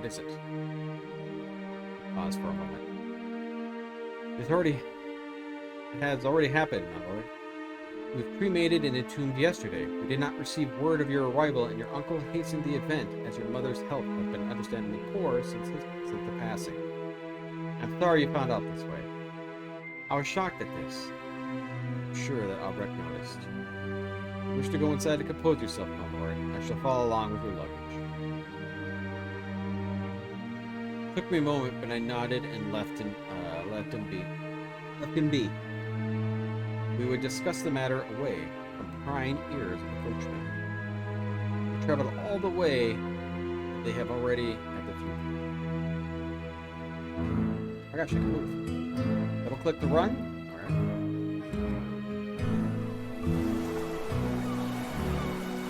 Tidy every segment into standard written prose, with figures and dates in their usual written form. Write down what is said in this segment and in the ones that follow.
visit. Pause for a moment. It has already happened, my lord. We were cremated and entombed yesterday. We did not receive word of your arrival, and your uncle hastened the event, as your mother's health has been understandably poor since the passing. I'm sorry you found out this way. I was shocked at this. I'm sure that Albrecht noticed. If you wish to go inside to compose yourself, my lord, I shall follow along with your luggage. It took me a moment, but I nodded and left him be. We would discuss the matter away from prying ears of the coachman. We traveled all the way, and they have already had the funeral. I gotta check a move. Double click to run. Alright.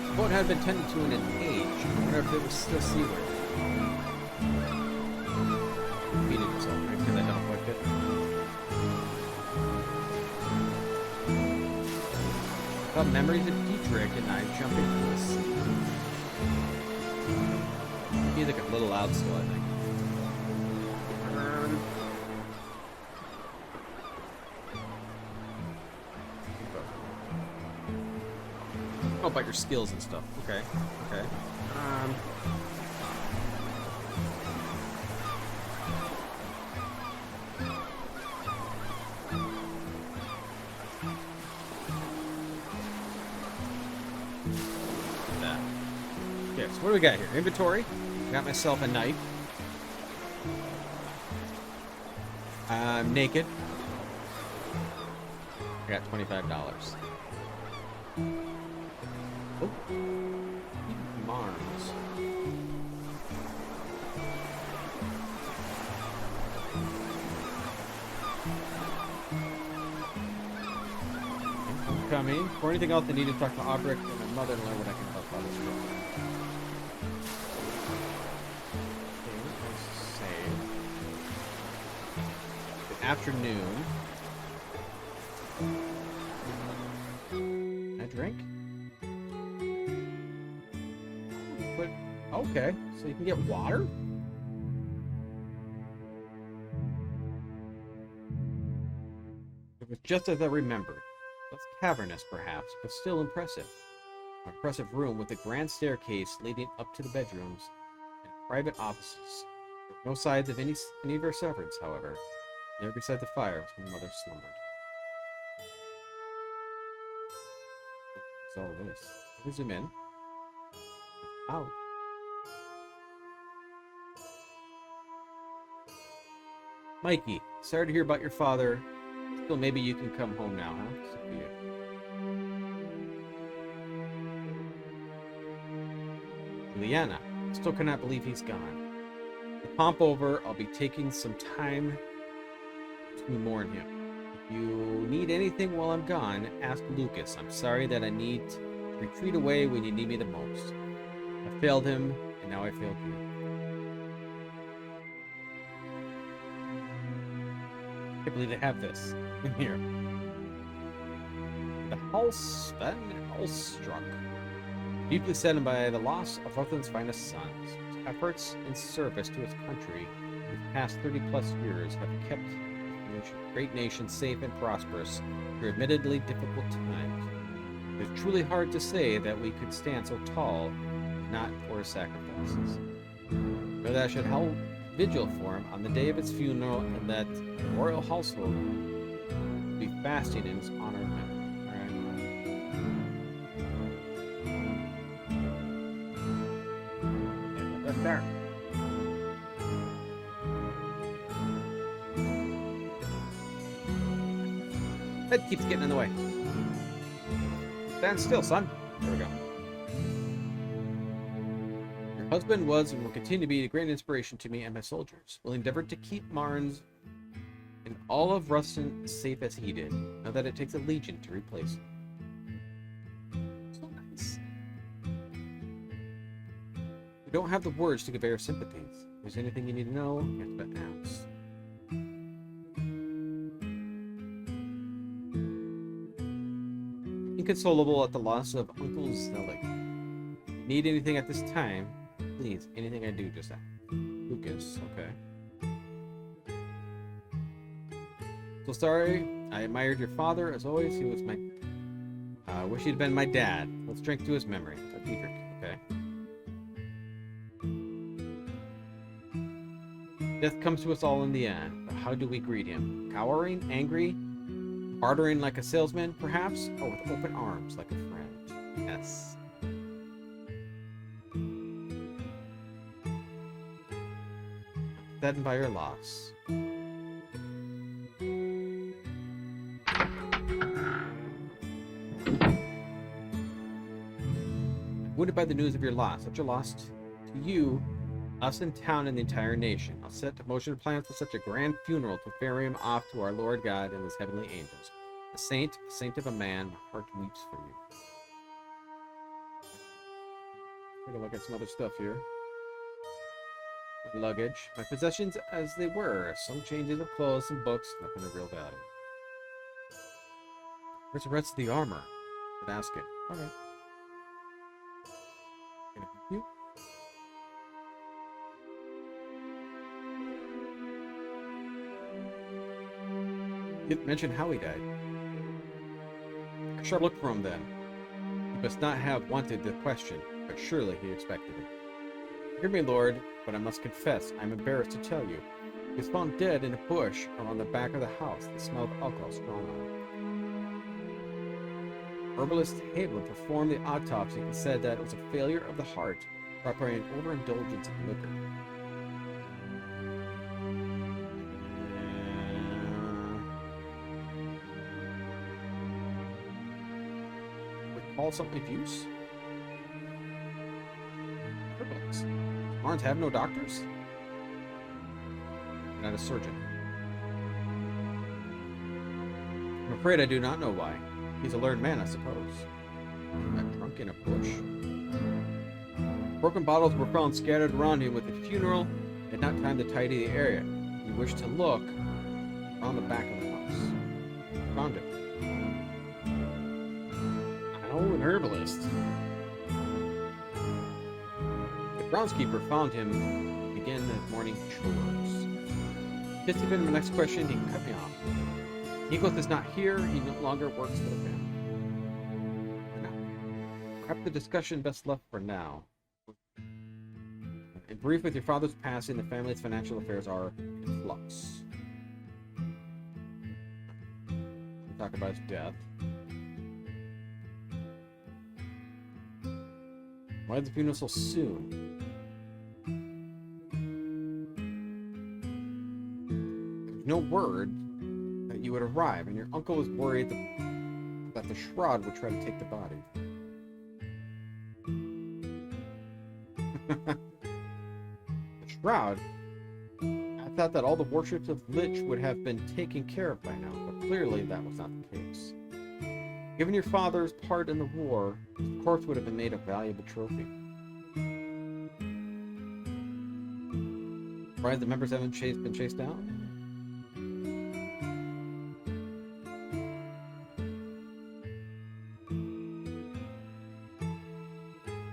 The boat had been tended to in an age. I wonder if it was still seaworthy. Repeated itself, right? Because I double clicked it. Memories of Dietrich and I jumping into the sea. He's like a little loud still, I think. Oh, about your skills and stuff. Okay. Okay. So what do we got here? Inventory. I got myself a knife. I'm naked. I got $25. Oh. Mars. I'm coming. For anything else, I need to talk to Albrecht and my mother and learn what I can help others with. Afternoon. Can I drink? But okay, so you can get water? It was just as I remembered. Less cavernous, perhaps, but still impressive. An impressive room with a grand staircase leading up to the bedrooms and private offices. No signs of any of her servants, however. There beside the fire was my mother slumbered. What's all this? Let me zoom in. Ow. Mikey, sorry to hear about your father. Still, maybe you can come home now, huh? Sophia. Liana, still cannot believe he's gone. The pomp over, I'll be taking some time to mourn him. If you need anything while I'm gone, ask Lucas. I'm sorry that I need to retreat away when you need me the most. I failed him, and now I failed you. I can't believe they have this in here. The Hallstruck. Deeply saddened by the loss of Rutland's finest sons, whose efforts in service to his country these past 30-plus years have kept great nation safe and prosperous through admittedly difficult times. It is truly hard to say that we could stand so tall, not for his sacrifices. But that I should hold vigil for him on the day of his funeral, and that the royal household be fasting in his honor. Right there. Head keeps getting in the way. Stand still, son. There we go. Your husband was and will continue to be a great inspiration to me and my soldiers. Will endeavor to keep Marnes and all of Ruston as safe as he did, now that it takes a legion to replace him. So nice. We don't have the words to convey our sympathies. If there's anything you need to know, you have to ask. Inconsolable at the loss of Uncle Zelig. If you need anything at this time, Please, anything I do, just ask. Lucas, okay. So sorry, I admired your father, as always. He was my... I wish he'd been my dad. Let's drink to his memory. So Diedrich, okay. Death comes to us all in the end, but how do we greet him? Cowering? Angry? Bartering like a salesman, perhaps? Or with open arms like a friend? Yes. Saddened by your loss. Wounded by the news of your loss. Such a loss to you, us in town, and the entire nation. I'll set to motion plans for such a grand funeral to ferry him off to our Lord God and his heavenly angels. A saint of a man, my heart weeps for you. Take a look at some other stuff here. Luggage. My possessions as they were. Some changes of clothes, some books, nothing of real value. Where's the rest of the armor? Good asking. Alright. Can I help you? Didn't mention how he died. I should look for him then. He must not have wanted the question, but surely he expected it. Hear me, Lord, but I must confess, I am embarrassed to tell you. He was found dead in a bush around the back of the house, the smell of alcohol strong on him. Herbalist Haviland performed the autopsy and said that it was a failure of the heart brought by an overindulgence of liquor. Recall some abuse? Herbalist. Barnes have no doctors? I'm not a surgeon. I'm afraid I do not know why. He's a learned man, I suppose. Not drunk in a bush. Broken bottles were found scattered around him with the funeral. He had not time to tidy the area. He wished to look around the back of the house. Found it. Oh, an herbalist. The groundskeeper found him and began the morning chores. Just even my next question, he cut me off. Nicholas is not here. He no longer works for the family. Perhaps the discussion best left for now. In brief, with your father's passing, the family's financial affairs are in flux. We'll talk about his death. Why is the funeral so soon? There's no word that you would arrive, and your uncle was worried that the shroud would try to take the body. The shroud? I thought that all the worships of Lich would have been taken care of by now, but clearly that was not the case. Given your father's part in the war, the corpse would have been made a valuable trophy. Surprised the members haven't been chased down?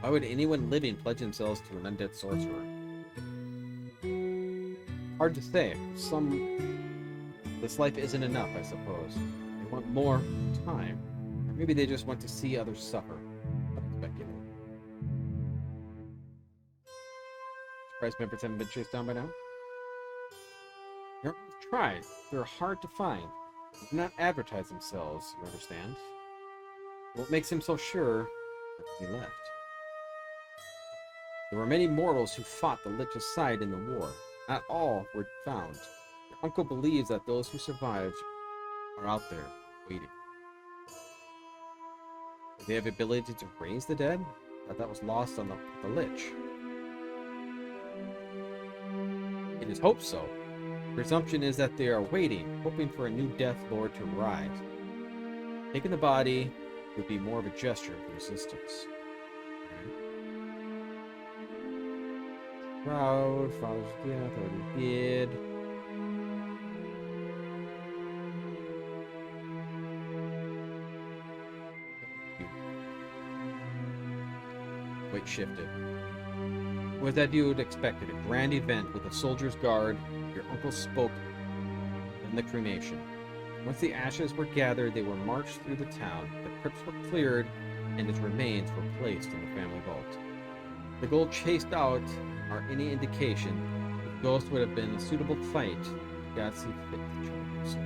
Why would anyone living pledge themselves to an undead sorcerer? Hard to say. This life isn't enough, I suppose. They want more time. Or maybe they just want to see others suffer. Speculate. Surprised members haven't been chased down by now? Everyone's tried. They're hard to find. They do not advertise themselves, you understand? What makes him so sure that he left? There were many mortals who fought the Lich's side in the war. Not all were found. Your uncle believes that those who survived are out there, waiting. Do they have the ability to raise the dead? That was lost on the Lich. It is hoped so. The presumption is that they are waiting, hoping for a new Death Lord to rise. Taking the body would be more of a gesture of resistance. Proud, father's death, already did. Weight shifted. It was as you would expect it, a grand event with a soldier's guard. Your uncle spoke in the cremation. Once the ashes were gathered, they were marched through the town. The crypts were cleared, and his remains were placed in the family vault. The gold chased out are any indication that the ghost would have been a suitable fight. God see fit to choose.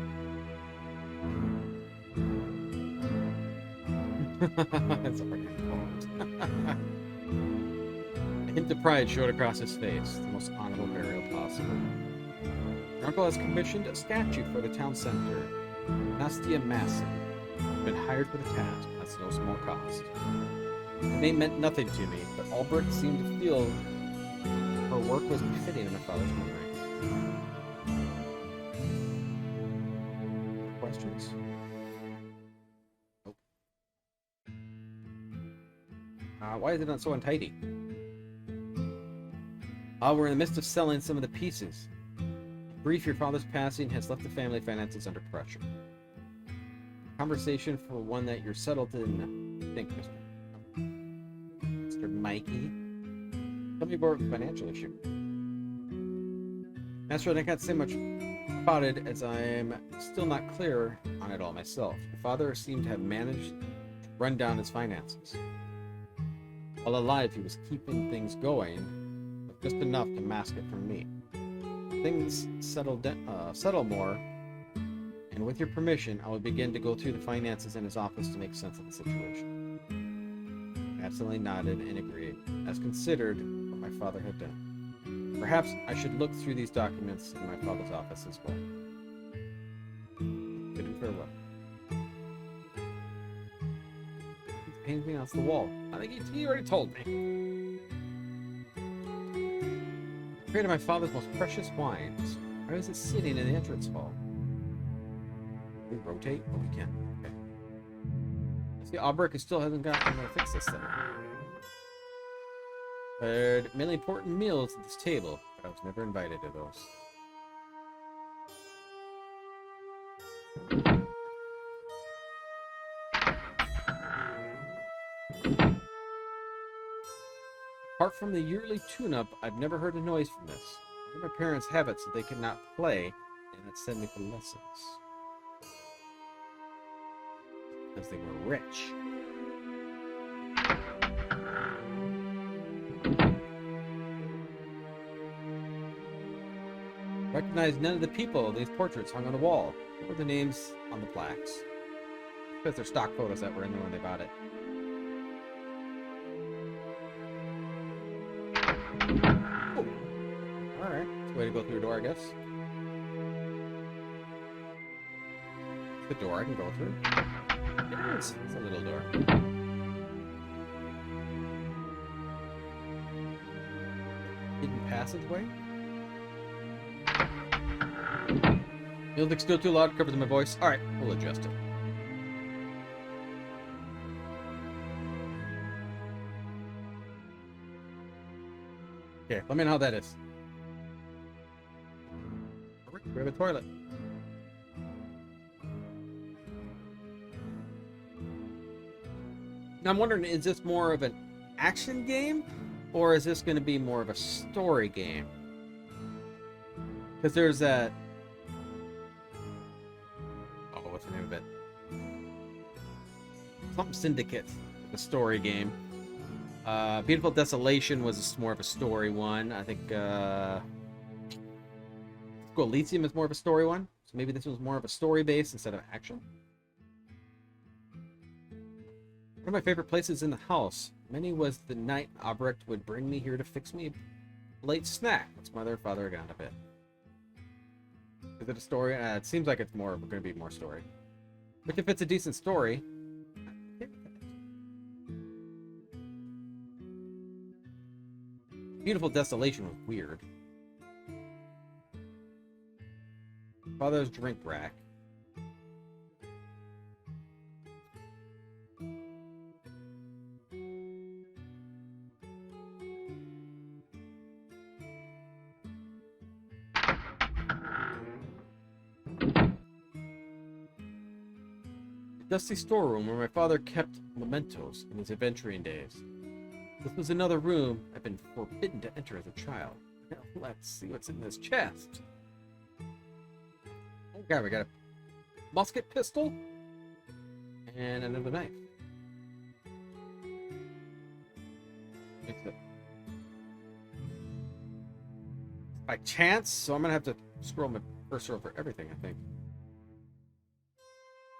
That's already involved. A hint of pride showed across his face, the most honorable burial possible. Your uncle has commissioned a statue for the town center. Nastia Masson had been hired for the task. That's no small cost. The name meant nothing to me, but Albrecht seemed to feel her work was befitting in my father's memory. Questions? Nope. Why is it not so untidy? We're in the midst of selling some of the pieces. Brief, your father's passing has left the family finances under pressure. Conversation for one that you're settled in. Think, Mr. Mikey. Tell me more financial issue. Master, I can't say much about it as I'm still not clear on it all myself. Your father seemed to have managed to run down his finances. While alive, he was keeping things going, but just enough to mask it from me. Things settle more, and with your permission, I will begin to go through the finances in his office to make sense of the situation. I absolutely nodded and agreed, as considered what my father had done. Perhaps I should look through these documents in my father's office as well. Bid him farewell. He's painting off the wall. I think he already told me. Created my father's most precious wines. Why is it sitting in the entrance hall? Can we rotate? Oh, we can. Okay. See, Albrecht still hasn't gotten to fix this thing. Prepared many important meals at this table, but I was never invited to those. Apart from the yearly tune-up, I've never heard a noise from this. I let my parents have it so they could not play and not send me for lessons. Because they were rich. Recognize none of the people these portraits hung on the wall, or the names on the plaques. Because they're stock photos that were in there when they bought it. Oh. Alright, it's a way to go through a door, I guess. It's the door I can go through. It is. It's a little door. Hidden passageway? Music's still too loud, covers my voice. Alright, we'll adjust it. Okay, let me know how that is. We have a toilet. Now I'm wondering, is this more of an action game? Or is this going to be more of a story game? Because there's that... Oh, what's the name of it? Something Syndicate, the story game. Beautiful Desolation was more of a story one. I think Elysium is more of a story one. So maybe this was more of a story base instead of action. One of my favorite places in the house. Many was the night Albrecht would bring me here to fix me a late snack. That's mother and father got a bit. Is it a story? It seems like it's more going to be more story. Which, if it's a decent story, Beautiful Desolation was weird. Father's drink rack. Dusty storeroom where my father kept mementos in his adventuring days. This was another room I've been forbidden to enter as a child. Let's see what's in this chest. Okay, we got a musket pistol and another knife. By chance, so I'm gonna have to scroll my cursor over everything, I think.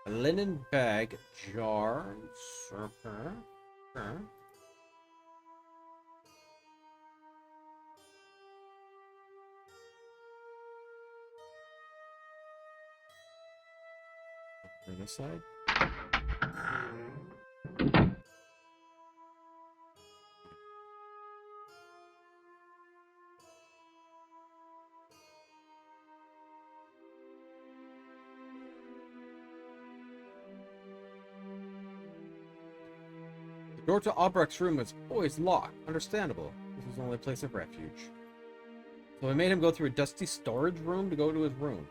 A linen bag, jar, serpent. On this side. The door to Albrecht's room was always locked. Understandable. This was the only place of refuge. So I made him go through a dusty storage room to go to his room.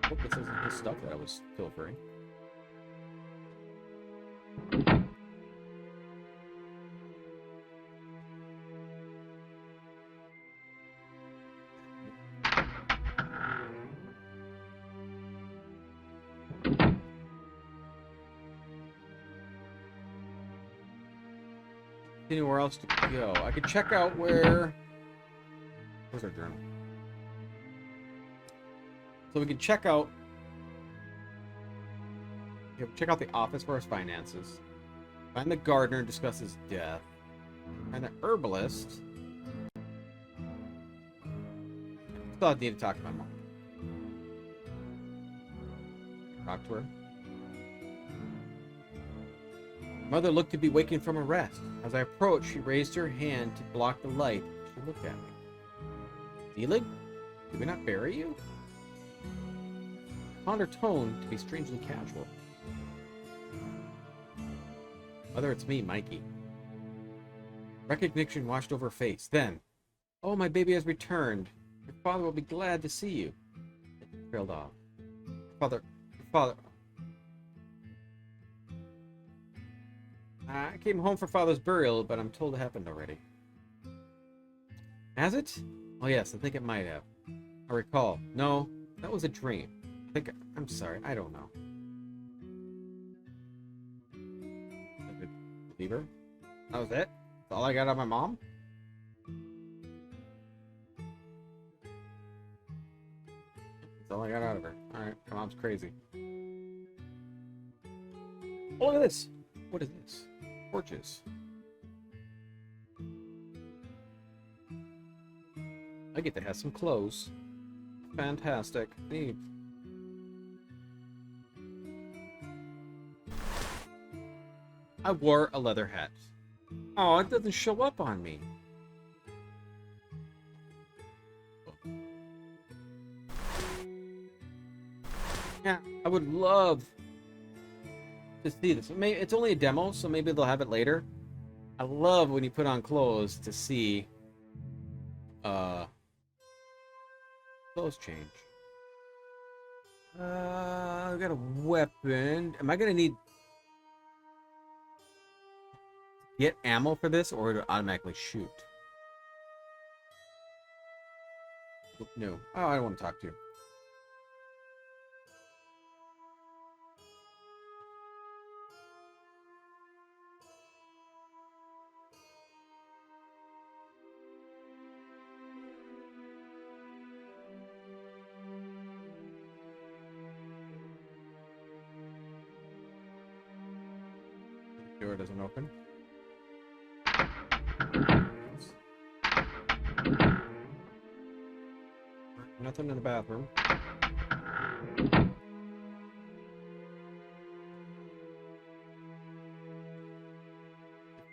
Hope this isn't his stuff that I was pilfering. Anywhere else to go? I could check out where. Where's our journal? So we can check out. Yeah, check out the office for his finances. Find the gardener and discuss his death. Find the herbalist. Still need to talk to my mom. Talk to her. Mother looked to be waking from a rest. As I approached, she raised her hand to block the light. She looked at me. Dealing? Did we not bury you? I found her tone to be strangely casual. Mother, it's me, Mikey. Recognition washed over her face. Then, oh, my baby has returned. Your father will be glad to see you. It trailed off. Father. I came home for Father's burial, but I'm told it happened already. Has it? Oh yes, I think it might have. I recall. No, that was a dream. I'm sorry, I don't know. Leave her? That was it? That's all I got on my mom? That's all I got out of her. Alright, my mom's crazy. Oh, look at this! What is this? Torches. I get to have some clothes. Fantastic. Neat. I wore a leather hat. Oh, it doesn't show up on me. Yeah, I would love to see this. Maybe it's only a demo, so maybe they'll have it later. I love when you put on clothes to see clothes change. I've got a weapon. Am I gonna need get ammo for this, or to automatically shoot? No. Oh, I don't want to talk to you. The door doesn't open. Nothing in the bathroom. If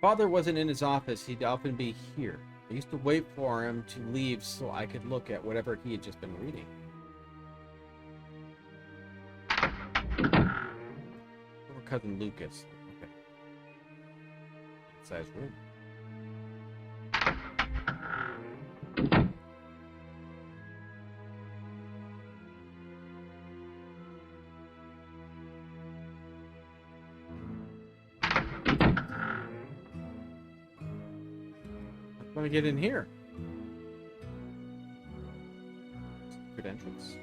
Father wasn't in his office, he'd often be here. I used to wait for him to leave so I could look at whatever he had just been reading. Or cousin Lucas. Okay. Size room. Let me get in here. Good entrance.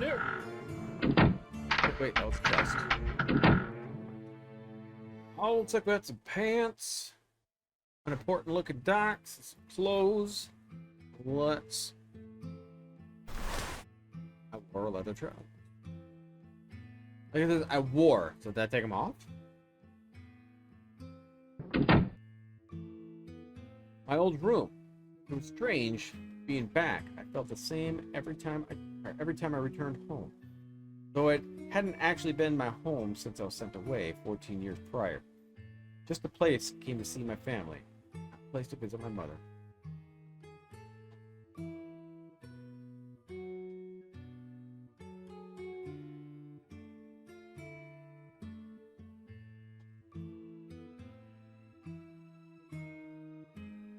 No. Oh, wait, that was a chest. I'll take out some pants, an important looking docks, some clothes. Let's. I wore a leather trousers. Look at this. I wore. So did I take them off? My old room. It was strange being back. I felt the same every time I returned home. Though it hadn't actually been my home since I was sent away 14 years prior. Just a place came to see my family. A place to visit my mother.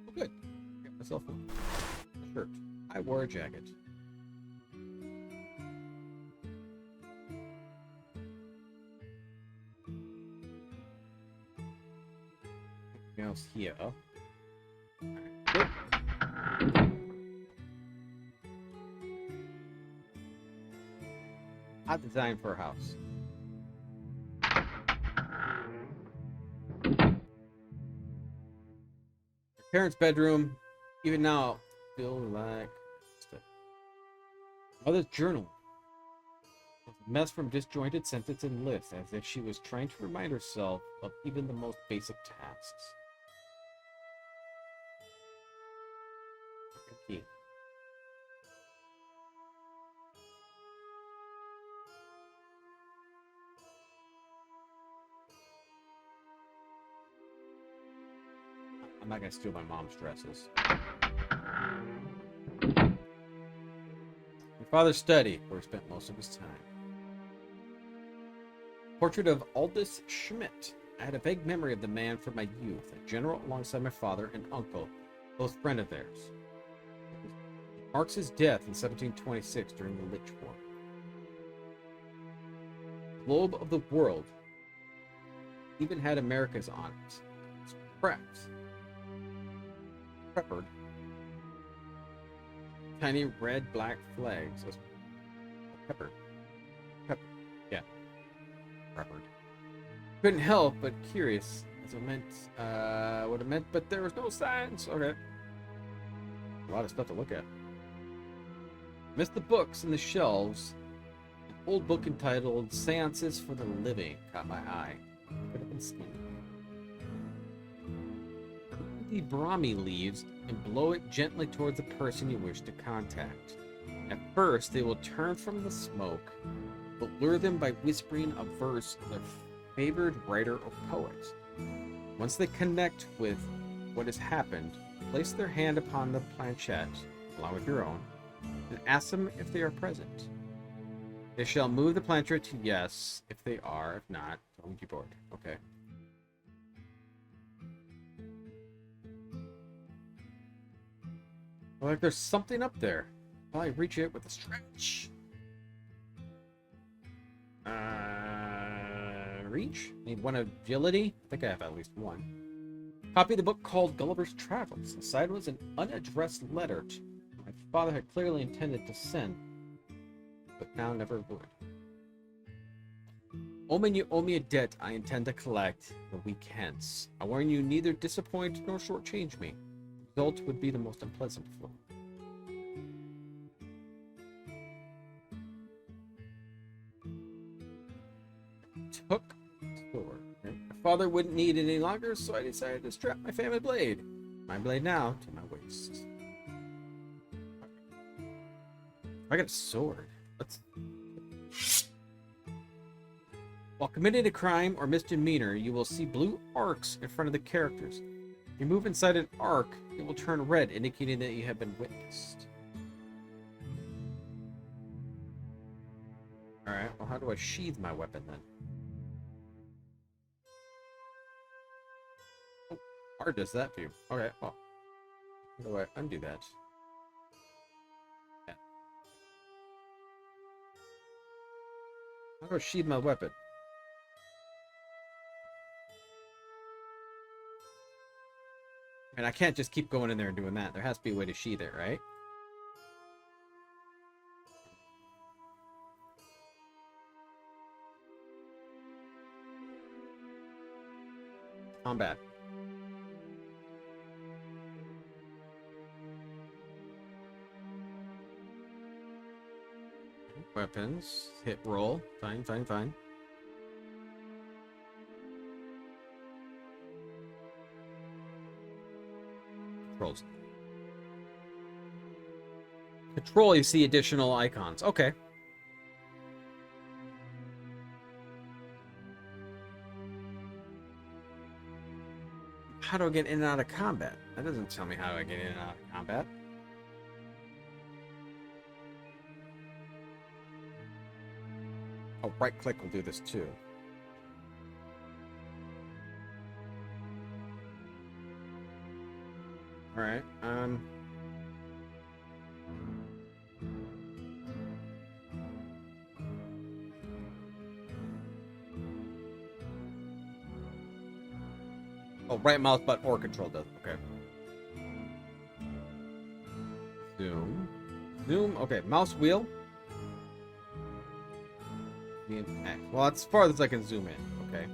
Oh, good. Got myself a shirt. I wore a jacket. Anything else here? Right. Odd design for a house. Parents' bedroom, even now, feel like mother's journal. A mess from disjointed sentences and lists, as if she was trying to remind herself of even the most basic tasks. Key. I'm not gonna steal my mom's dresses. My father's study, where he spent most of his time. Portrait of Aldous Schmidt. I had a vague memory of the man from my youth, a general alongside my father and uncle, both friend of theirs. It marks his death in 1726 during the Lich War. Globe of the world even had America's on it. It's prepped. Peppered. Tiny red black flags. Peppered. Peppered. Yeah. Peppered. Couldn't help but curious as it meant what it meant, but there was no signs. Okay. A lot of stuff to look at. Missed the books in the shelves. An old book entitled Seances for the Living caught my eye. Could have been seen. The Brahmi leaves and blow it gently towards the person you wish to contact. At first, they will turn from the smoke, but lure them by whispering a verse of their favored writer or poet. Once they connect with what has happened, place their hand upon the planchette, along with your own, and ask them if they are present. They shall move the planchette to yes if they are, if not, don't be bored. Okay. Like there's something up there. Probably reach it with a stretch. Reach? Need one agility? I think I have at least one. Copy of the book called Gulliver's Travels. Inside was an unaddressed letter my father had clearly intended to send, but now never would. Omen, you owe me a debt I intend to collect a week hence. I warn you, neither disappoint nor shortchange me. The result would be the most unpleasant flow. Took sword. My father wouldn't need it any longer, so I decided to strap my family blade. My blade now to my waist. I got a sword. Let's. While committing a crime or misdemeanor, you will see blue arcs in front of the characters. If you move inside an arc, it will turn red, indicating that you have been witnessed. Alright, well, how do I sheathe my weapon then? Oh, R does that for you. Okay, well. How do I undo that? Yeah. How do I sheathe my weapon? And I can't just keep going in there and doing that. There has to be a way to sheathe it, right? Combat. Weapons. Hit roll. Fine, fine, fine. Controls. Control, you see additional icons. Okay. How do I get in and out of combat? That doesn't tell me how do I get in and out of combat. Oh, right click will do this too. All right. Oh, right mouse button or control does. Okay. Zoom. Zoom. Okay. Mouse wheel. Well, as far as I can zoom in. Okay.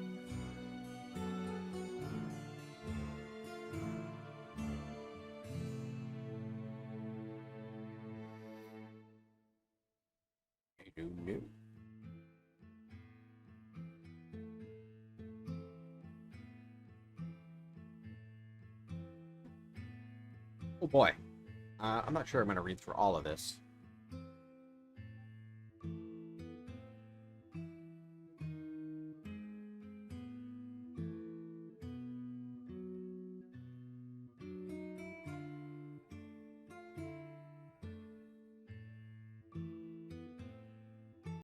No. Oh boy. I'm not sure I'm going to read through all of this.